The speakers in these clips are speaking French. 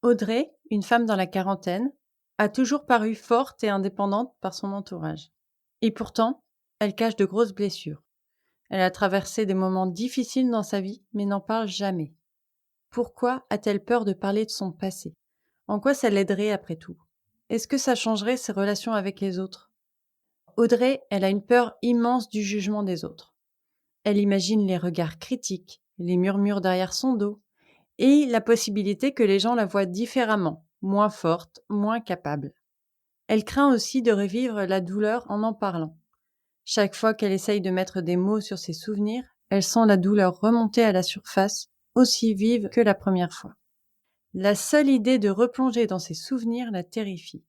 Audrey, une femme dans la quarantaine, a toujours paru forte et indépendante par son entourage. Et pourtant, elle cache de grosses blessures. Elle a traversé des moments difficiles dans sa vie, mais n'en parle jamais. Pourquoi a-t-elle peur de parler de son passé? En quoi ça l'aiderait après tout? Est-ce que ça changerait ses relations avec les autres? Audrey, elle a une peur immense du jugement des autres. Elle imagine les regards critiques, les murmures derrière son dos, et la possibilité que les gens la voient différemment, moins forte, moins capable. Elle craint aussi de revivre la douleur en parlant. Chaque fois qu'elle essaye de mettre des mots sur ses souvenirs, elle sent la douleur remonter à la surface, aussi vive que la première fois. La seule idée de replonger dans ses souvenirs la terrifie.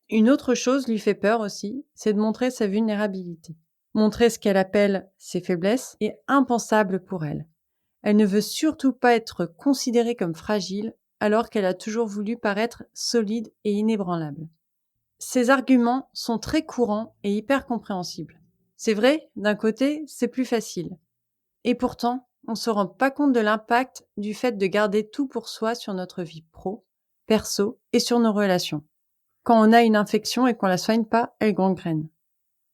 Une autre chose lui fait peur aussi, c'est de montrer sa vulnérabilité. Montrer ce qu'elle appelle ses faiblesses est impensable pour elle. Elle ne veut surtout pas être considérée comme fragile, alors qu'elle a toujours voulu paraître solide et inébranlable. Ces arguments sont très courants et hyper compréhensibles. C'est vrai, d'un côté, c'est plus facile. Et pourtant, on ne se rend pas compte de l'impact du fait de garder tout pour soi sur notre vie pro, perso et sur nos relations. Quand on a une infection et qu'on la soigne pas, elle gangrène.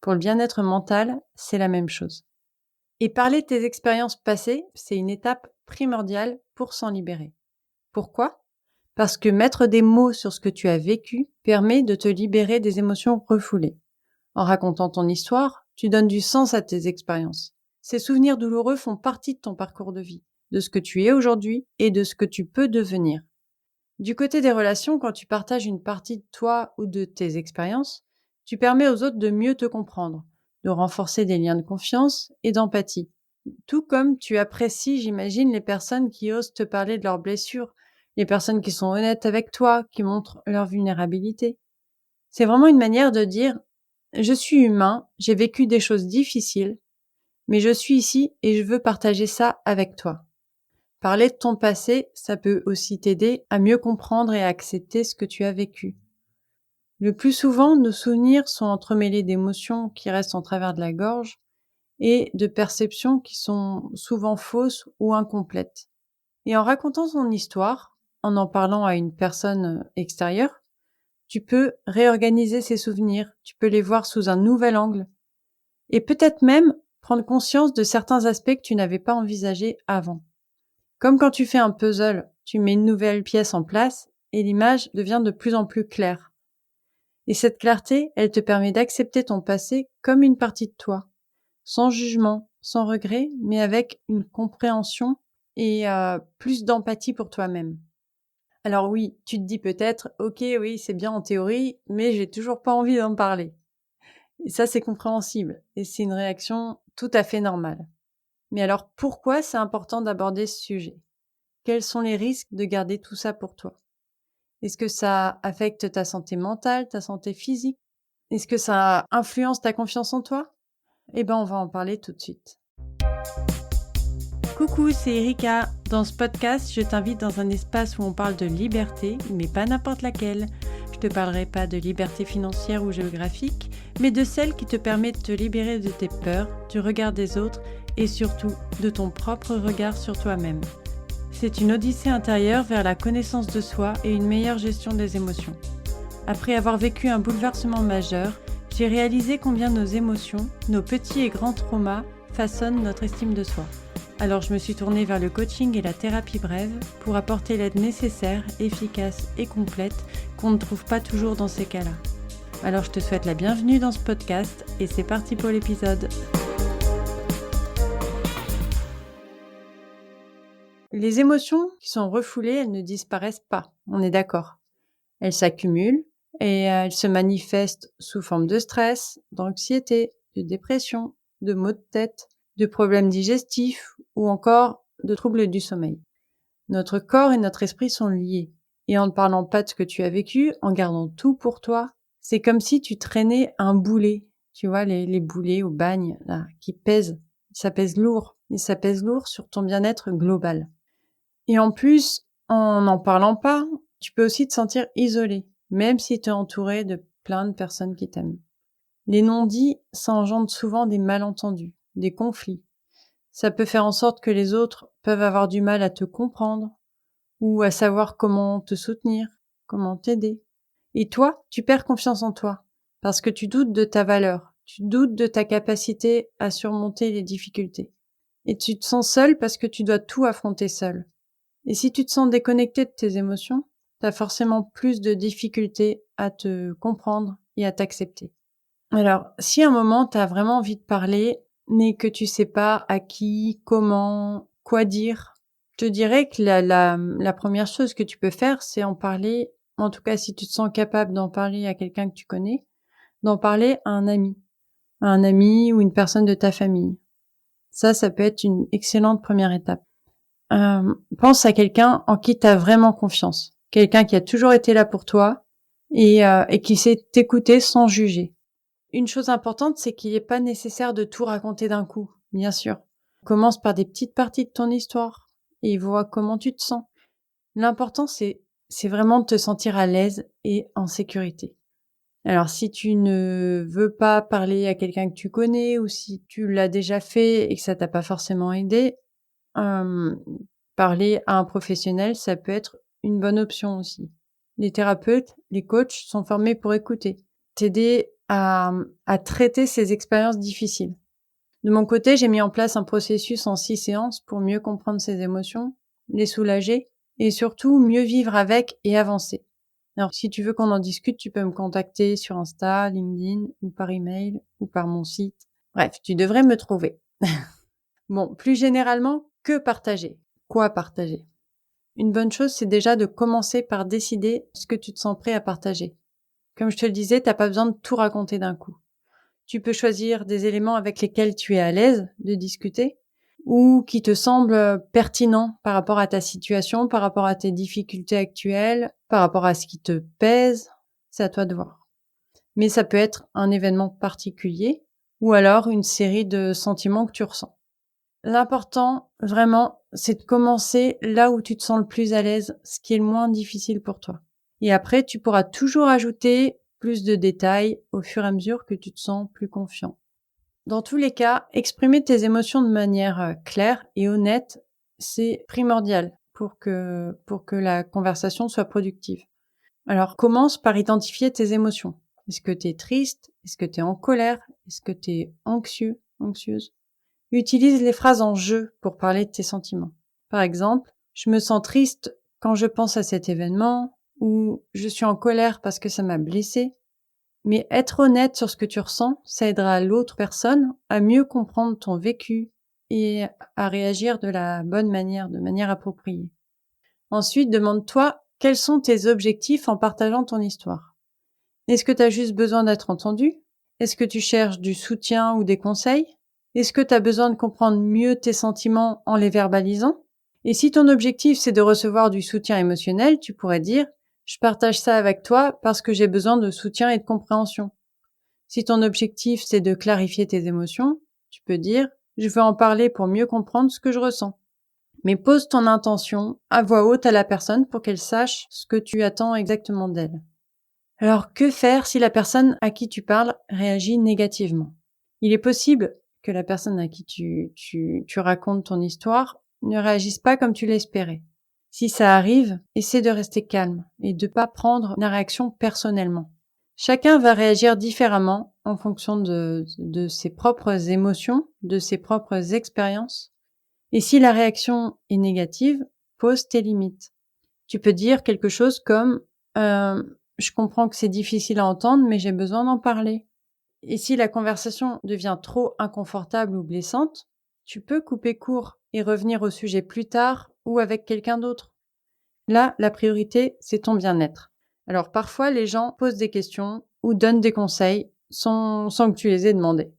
Pour le bien-être mental, c'est la même chose. Et parler de tes expériences passées, c'est une étape primordiale pour s'en libérer. Pourquoi? Parce que mettre des mots sur ce que tu as vécu permet de te libérer des émotions refoulées. En racontant ton histoire, tu donnes du sens à tes expériences. Ces souvenirs douloureux font partie de ton parcours de vie, de ce que tu es aujourd'hui et de ce que tu peux devenir. Du côté des relations, quand tu partages une partie de toi ou de tes expériences, tu permets aux autres de mieux te comprendre, de renforcer des liens de confiance et d'empathie. Tout comme tu apprécies, j'imagine, les personnes qui osent te parler de leurs blessures, les personnes qui sont honnêtes avec toi, qui montrent leur vulnérabilité. C'est vraiment une manière de dire « Je suis humain, j'ai vécu des choses difficiles, mais je suis ici et je veux partager ça avec toi. » Parler de ton passé, ça peut aussi t'aider à mieux comprendre et à accepter ce que tu as vécu. Le plus souvent, nos souvenirs sont entremêlés d'émotions qui restent en travers de la gorge et de perceptions qui sont souvent fausses ou incomplètes. Et en racontant ton histoire, en parlant à une personne extérieure, tu peux réorganiser ces souvenirs, tu peux les voir sous un nouvel angle et peut-être même prendre conscience de certains aspects que tu n'avais pas envisagés avant. Comme quand tu fais un puzzle, tu mets une nouvelle pièce en place et l'image devient de plus en plus claire. Et cette clarté, elle te permet d'accepter ton passé comme une partie de toi, sans jugement, sans regret, mais avec une compréhension et plus d'empathie pour toi-même. Alors oui, tu te dis peut-être, ok, oui, c'est bien en théorie, mais j'ai toujours pas envie d'en parler. Et ça, c'est compréhensible et c'est une réaction tout à fait normale. Mais alors pourquoi c'est important d'aborder ce sujet? Quels sont les risques de garder tout ça pour toi? Est-ce que ça affecte ta santé mentale, ta santé physique? Est-ce que ça influence ta confiance en toi? Eh ben, on va en parler tout de suite. Coucou, c'est Erika. Dans ce podcast, je t'invite dans un espace où on parle de liberté, mais pas n'importe laquelle. Je te parlerai pas de liberté financière ou géographique, mais de celle qui te permet de te libérer de tes peurs, du regard des autres et surtout de ton propre regard sur toi-même. C'est une odyssée intérieure vers la connaissance de soi et une meilleure gestion des émotions. Après avoir vécu un bouleversement majeur, j'ai réalisé combien nos émotions, nos petits et grands traumas, façonnent notre estime de soi. Alors je me suis tournée vers le coaching et la thérapie brève pour apporter l'aide nécessaire, efficace et complète qu'on ne trouve pas toujours dans ces cas-là. Alors je te souhaite la bienvenue dans ce podcast et c'est parti pour l'épisode. Les émotions qui sont refoulées, elles ne disparaissent pas, on est d'accord. Elles s'accumulent et elles se manifestent sous forme de stress, d'anxiété, de dépression, de maux de tête, de problèmes digestifs ou encore de troubles du sommeil. Notre corps et notre esprit sont liés. Et en ne parlant pas de ce que tu as vécu, en gardant tout pour toi, c'est comme si tu traînais un boulet. Tu vois, les boulets au bagne, là, qui pèsent. Ça pèse lourd. Et ça pèse lourd sur ton bien-être global. Et en plus, en n'en parlant pas, tu peux aussi te sentir isolé, même si tu es entouré de plein de personnes qui t'aiment. Les non-dits, ça engendre souvent des malentendus, des conflits. Ça peut faire en sorte que les autres peuvent avoir du mal à te comprendre ou à savoir comment te soutenir, comment t'aider. Et toi, tu perds confiance en toi parce que tu doutes de ta valeur, tu doutes de ta capacité à surmonter les difficultés. Et tu te sens seul parce que tu dois tout affronter seul. Et si tu te sens déconnecté de tes émotions, t'as forcément plus de difficultés à te comprendre et à t'accepter. Alors, si à un moment t'as vraiment envie de parler, mais que tu sais pas à qui, comment, quoi dire, je te dirais que la première chose que tu peux faire, c'est en parler, en tout cas si tu te sens capable d'en parler à quelqu'un que tu connais, d'en parler à un ami ou une personne de ta famille. Ça peut être une excellente première étape. Pense à quelqu'un en qui tu as vraiment confiance. Quelqu'un qui a toujours été là pour toi et qui sait t'écouter sans juger. Une chose importante, c'est qu'il n'est pas nécessaire de tout raconter d'un coup, bien sûr. Commence par des petites parties de ton histoire et vois comment tu te sens. L'important, c'est vraiment de te sentir à l'aise et en sécurité. Alors, si tu ne veux pas parler à quelqu'un que tu connais ou si tu l'as déjà fait et que ça t'a pas forcément aidé, euh, parler à un professionnel, ça peut être une bonne option aussi. Les thérapeutes, les coachs sont formés pour écouter, t'aider à traiter ces expériences difficiles. De mon côté, j'ai mis en place un processus en 6 séances pour mieux comprendre ces émotions, les soulager et surtout mieux vivre avec et avancer. Alors, si tu veux qu'on en discute, tu peux me contacter sur Insta, LinkedIn ou par email ou par mon site. Bref, tu devrais me trouver. Bon, plus généralement, que partager? Quoi partager? Une bonne chose, c'est déjà de commencer par décider ce que tu te sens prêt à partager. Comme je te le disais, t'as pas besoin de tout raconter d'un coup. Tu peux choisir des éléments avec lesquels tu es à l'aise de discuter ou qui te semblent pertinents par rapport à ta situation, par rapport à tes difficultés actuelles, par rapport à ce qui te pèse. C'est à toi de voir. Mais ça peut être un événement particulier ou alors une série de sentiments que tu ressens. L'important, vraiment, c'est de commencer là où tu te sens le plus à l'aise, ce qui est le moins difficile pour toi. Et après, tu pourras toujours ajouter plus de détails au fur et à mesure que tu te sens plus confiant. Dans tous les cas, exprimer tes émotions de manière claire et honnête, c'est primordial pour que la conversation soit productive. Alors, commence par identifier tes émotions. Est-ce que tu es triste? Est-ce que tu es en colère? Est-ce que tu es anxieux, anxieuse? Utilise les phrases en jeu pour parler de tes sentiments. Par exemple, je me sens triste quand je pense à cet événement ou je suis en colère parce que ça m'a blessé. Mais être honnête sur ce que tu ressens, ça aidera l'autre personne à mieux comprendre ton vécu et à réagir de la bonne manière, de manière appropriée. Ensuite, demande-toi quels sont tes objectifs en partageant ton histoire. Est-ce que tu as juste besoin d'être entendu? Est-ce que tu cherches du soutien ou des conseils? Est-ce que tu as besoin de comprendre mieux tes sentiments en les verbalisant? Et si ton objectif c'est de recevoir du soutien émotionnel, tu pourrais dire « Je partage ça avec toi parce que j'ai besoin de soutien et de compréhension ». Si ton objectif c'est de clarifier tes émotions, tu peux dire « Je veux en parler pour mieux comprendre ce que je ressens ». Mais pose ton intention à voix haute à la personne pour qu'elle sache ce que tu attends exactement d'elle. Alors, que faire si la personne à qui tu parles réagit négativement? Il est possible que la personne à qui tu racontes ton histoire ne réagisse pas comme tu l'espérais. Si ça arrive, essaie de rester calme et de pas prendre la réaction personnellement. Chacun va réagir différemment en fonction de ses propres émotions, de ses propres expériences. Et si la réaction est négative, pose tes limites. Tu peux dire quelque chose comme je comprends que c'est difficile à entendre, mais j'ai besoin d'en parler. Et si la conversation devient trop inconfortable ou blessante, tu peux couper court et revenir au sujet plus tard ou avec quelqu'un d'autre. Là, la priorité, c'est ton bien-être. Alors parfois, les gens posent des questions ou donnent des conseils sans que tu les aies demandés.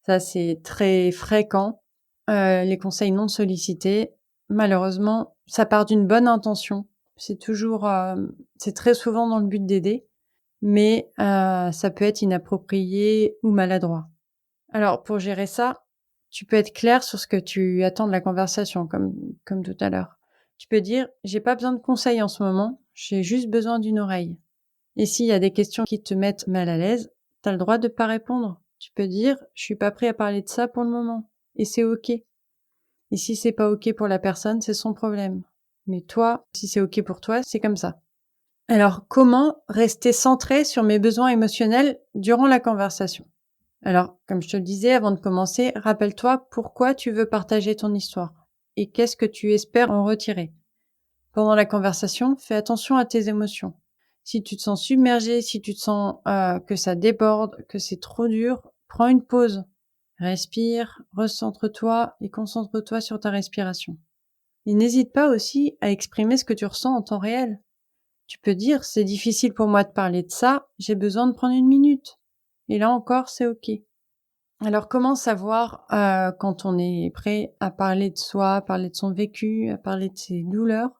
Ça, c'est très fréquent. Les conseils non sollicités, malheureusement, ça part d'une bonne intention. C'est très souvent dans le but d'aider, mais ça peut être inapproprié ou maladroit. Alors, pour gérer ça, tu peux être clair sur ce que tu attends de la conversation, comme tout à l'heure. Tu peux dire, j'ai pas besoin de conseils en ce moment, j'ai juste besoin d'une oreille. Et s'il y a des questions qui te mettent mal à l'aise, t'as le droit de pas répondre. Tu peux dire, je suis pas prêt à parler de ça pour le moment. Et c'est ok. Et si c'est pas ok pour la personne, c'est son problème. Mais toi, si c'est OK pour toi, c'est comme ça. Alors, comment rester centré sur mes besoins émotionnels durant la conversation? Alors, comme je te le disais avant de commencer, rappelle-toi pourquoi tu veux partager ton histoire et qu'est-ce que tu espères en retirer. Pendant la conversation, fais attention à tes émotions. Si tu te sens submergé, si tu te sens que ça déborde, que c'est trop dur, prends une pause. Respire, recentre-toi et concentre-toi sur ta respiration. Et n'hésite pas aussi à exprimer ce que tu ressens en temps réel. Tu peux dire, c'est difficile pour moi de parler de ça, j'ai besoin de prendre une minute. Et là encore, c'est OK. Alors, comment savoir quand on est prêt à parler de soi, à parler de son vécu, à parler de ses douleurs?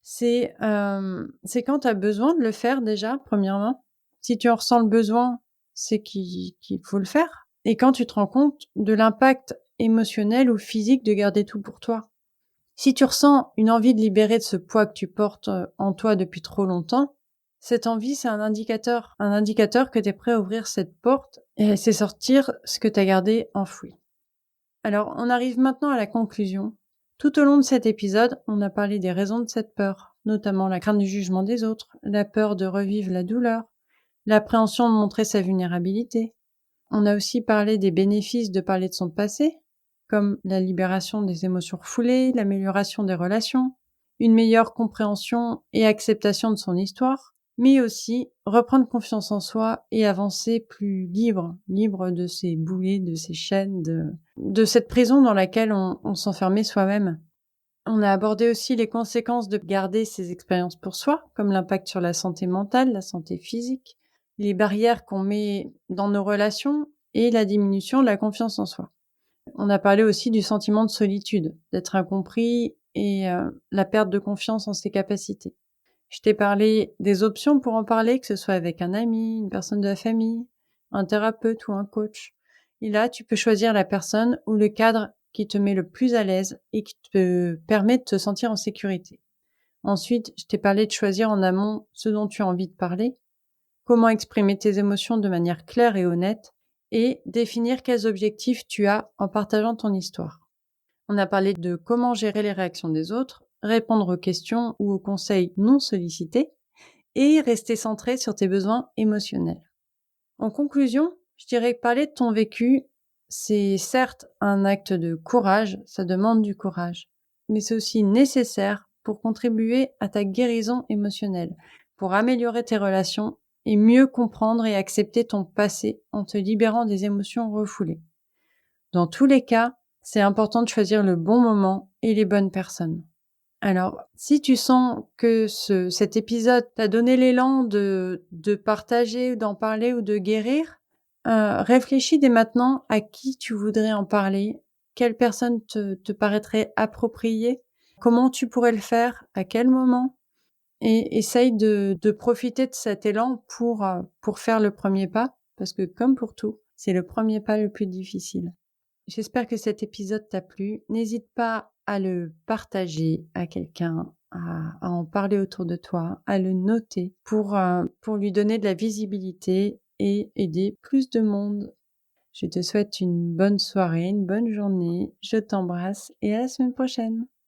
C'est quand tu as besoin de le faire déjà, premièrement. Si tu en ressens le besoin, c'est qu'il faut le faire. Et quand tu te rends compte de l'impact émotionnel ou physique de garder tout pour toi. Si tu ressens une envie de libérer de ce poids que tu portes en toi depuis trop longtemps, cette envie, c'est un indicateur que tu es prêt à ouvrir cette porte et c'est sortir ce que tu as gardé enfoui. Alors, on arrive maintenant à la conclusion. Tout au long de cet épisode, on a parlé des raisons de cette peur, notamment la crainte du jugement des autres, la peur de revivre la douleur, l'appréhension de montrer sa vulnérabilité. On a aussi parlé des bénéfices de parler de son passé, comme la libération des émotions refoulées, l'amélioration des relations, une meilleure compréhension et acceptation de son histoire, mais aussi reprendre confiance en soi et avancer plus libre de ses boulets, de ses chaînes, de cette prison dans laquelle on s'enfermait soi-même. On a abordé aussi les conséquences de garder ces expériences pour soi, comme l'impact sur la santé mentale, la santé physique, les barrières qu'on met dans nos relations et la diminution de la confiance en soi. On a parlé aussi du sentiment de solitude, d'être incompris et la perte de confiance en ses capacités. Je t'ai parlé des options pour en parler, que ce soit avec un ami, une personne de la famille, un thérapeute ou un coach. Et là, tu peux choisir la personne ou le cadre qui te met le plus à l'aise et qui te permet de te sentir en sécurité. Ensuite, je t'ai parlé de choisir en amont ce dont tu as envie de parler, comment exprimer tes émotions de manière claire et honnête, et définir quels objectifs tu as en partageant ton histoire. On a parlé de comment gérer les réactions des autres, répondre aux questions ou aux conseils non sollicités, et rester centré sur tes besoins émotionnels. En conclusion, je dirais que parler de ton vécu, c'est certes un acte de courage, ça demande du courage, mais c'est aussi nécessaire pour contribuer à ta guérison émotionnelle, pour améliorer tes relations et mieux comprendre et accepter ton passé en te libérant des émotions refoulées. Dans tous les cas, c'est important de choisir le bon moment et les bonnes personnes. Alors, si tu sens que cet épisode t'a donné l'élan de partager, d'en parler ou de guérir, réfléchis dès maintenant à qui tu voudrais en parler, quelle personne te paraîtrait appropriée, comment tu pourrais le faire, à quel moment, et essaye de profiter de cet élan pour faire le premier pas, parce que comme pour tout, c'est le premier pas le plus difficile. J'espère que cet épisode t'a plu. N'hésite pas à le partager à quelqu'un, à en parler autour de toi, à le noter pour lui donner de la visibilité et aider plus de monde. Je te souhaite une bonne soirée, une bonne journée. Je t'embrasse et à la semaine prochaine.